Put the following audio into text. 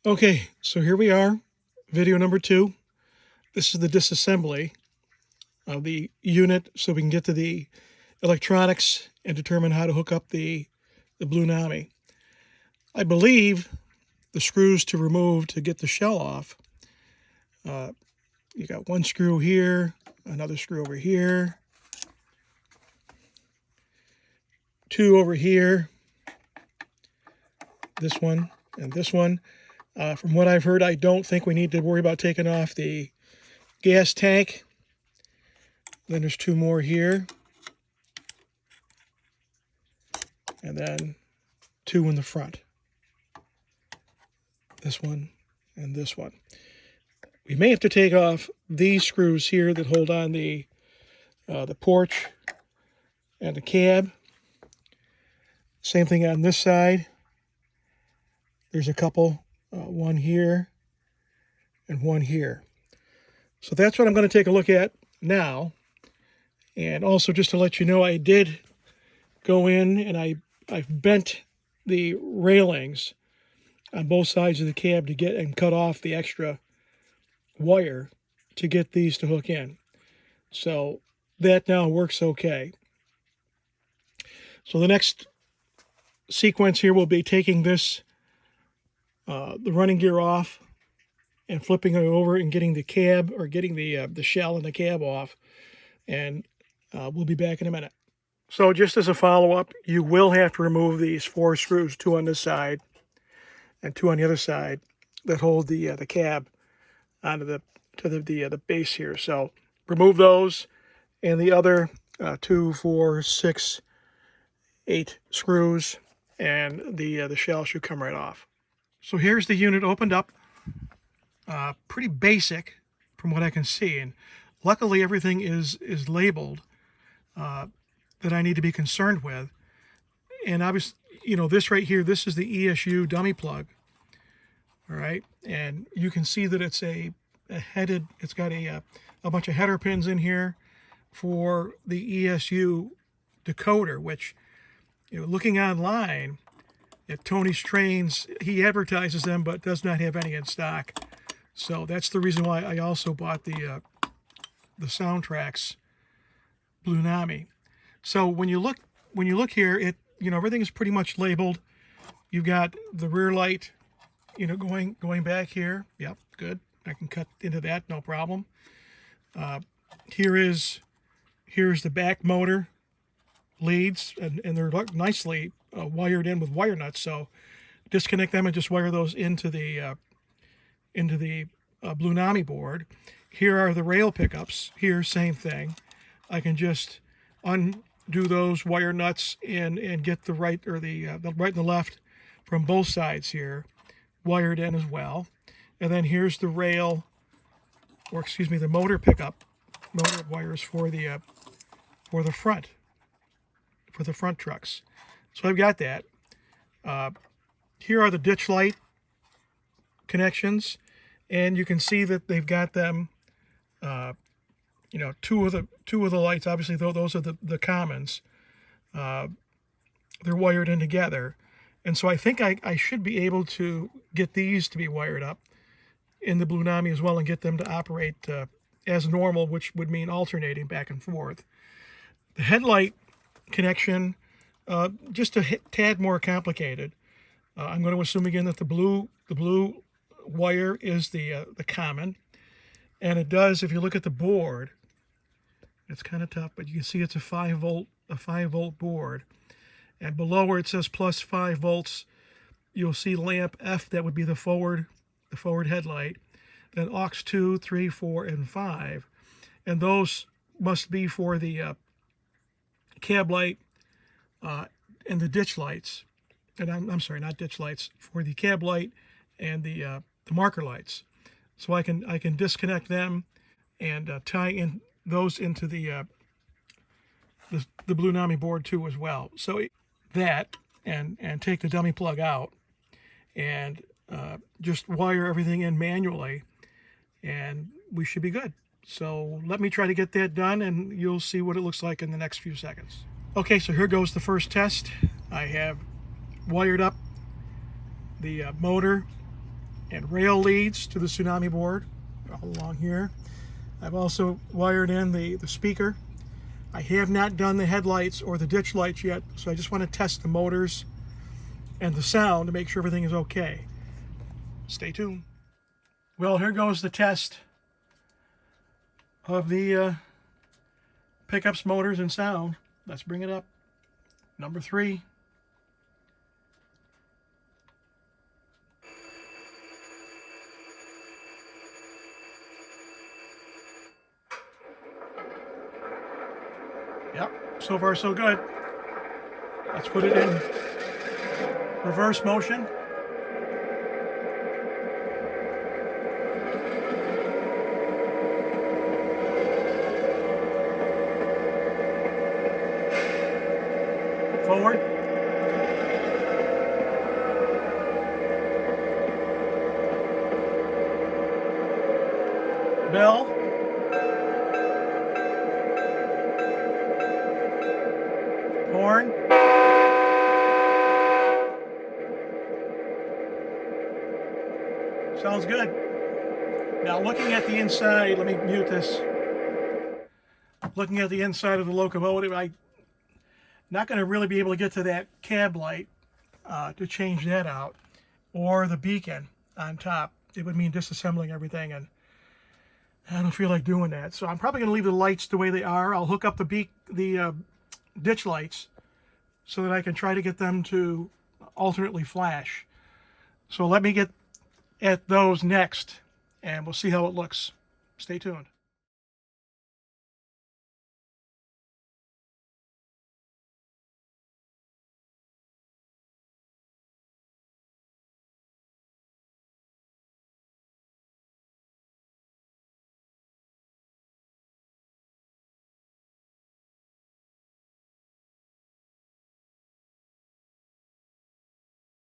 Okay, so here we are, video number 2. This is the disassembly of the unit so we can get to the electronics and determine how to hook up the Blunami. I believe the screws to remove to get the shell off, you got one screw here, another screw over here, two over here, this one and this one. From what I've heard, I don't think we need to worry about taking off the gas tank. Then there's two more here. And then two in the front. This one and this one. We may have to take off these screws here that hold on the porch and the cab. Same thing on this side. There's a couple, one here and one here. So that's what I'm going to take a look at now. And also just to let you know, I did go in and I've bent the railings on both sides of the cab to get and cut off the extra wire to get these to hook in. So that now works okay. So the next sequence here will be taking this, the running gear off and flipping it over and getting the cab, or getting the shell and the cab off. And we'll be back in a minute. So just as a follow-up, you will have to remove these 4 screws, 2 on this side and 2 on the other side, that hold the cab onto the base here. So remove those, and the other 2, 4, 6, 8 screws, and the shell should come right off. So here's the unit opened up. Pretty basic from what I can see, and luckily everything is labeled that I need to be concerned with. And obviously, you know, this right here, this is the ESU dummy plug. All right, and you can see that it's a headed, it's got a bunch of header pins in here for the ESU decoder, which, you know, looking online at Tony's Trains, he advertises them but does not have any in stock. So that's the reason why I also bought the Soundtrax Blunami. So when you look here, it, you know, everything is pretty much labeled. You've got the rear light, you know, going back here. Yep, good. I can cut into that, no problem. Here's the back motor leads, and they're nicely wired in with wire nuts. So disconnect them and just wire those into the Blunami board. Here are the rail pickups. Here, same thing. I can just undo those wire nuts and get the right, or the right and the left from both sides here wired in as well. And then here's the rail, or excuse me, the motor pickup, motor wires for the front trucks. So I've got that. Here are the ditch light connections, and you can see that they've got them. You know, two of the lights. Obviously, those are the commons. They're wired in together, and so I think I should be able to get these to be wired up in the Blunami as well, and get them to operate as normal, which would mean alternating back and forth. The headlight connection, just a tad more complicated. I'm going to assume again that the blue wire is the common, and it does. If you look at the board, it's kind of tough, but you can see it's a 5 volt board, and below where it says plus 5 volts, you'll see lamp F. That would be the forward headlight. Then aux 2, 3, 4, and 5, and those must be for the cab light and the ditch lights. And I'm sorry, not ditch lights, for the cab light and the marker lights. So I can disconnect them and tie in those into the Blunami board too as well. So that, and take the dummy plug out and just wire everything in manually, and we should be good. So let me try to get that done, and you'll see what it looks like in the next few seconds. Okay, so here goes the first test. I have wired up the motor and rail leads to the Blunami board all along here. I've also wired in the speaker. I have not done the headlights or the ditch lights yet, so I just want to test the motors and the sound to make sure everything is okay. Stay tuned. Well, here goes the test of the pickups, motors, and sound. Let's bring it up. Number 3. Yep, so far so good. Let's put it in reverse motion. Forward. Bell. Horn. Sounds good. Now looking at the inside, let me mute this. Looking at the inside of the locomotive, I'm not going to really be able to get to that cab light to change that out, or the beacon on top. It would mean disassembling everything, and I don't feel like doing that. So I'm probably going to leave the lights the way they are. I'll hook up the ditch lights so that I can try to get them to alternately flash. So let me get at those next, and we'll see how it looks. Stay tuned.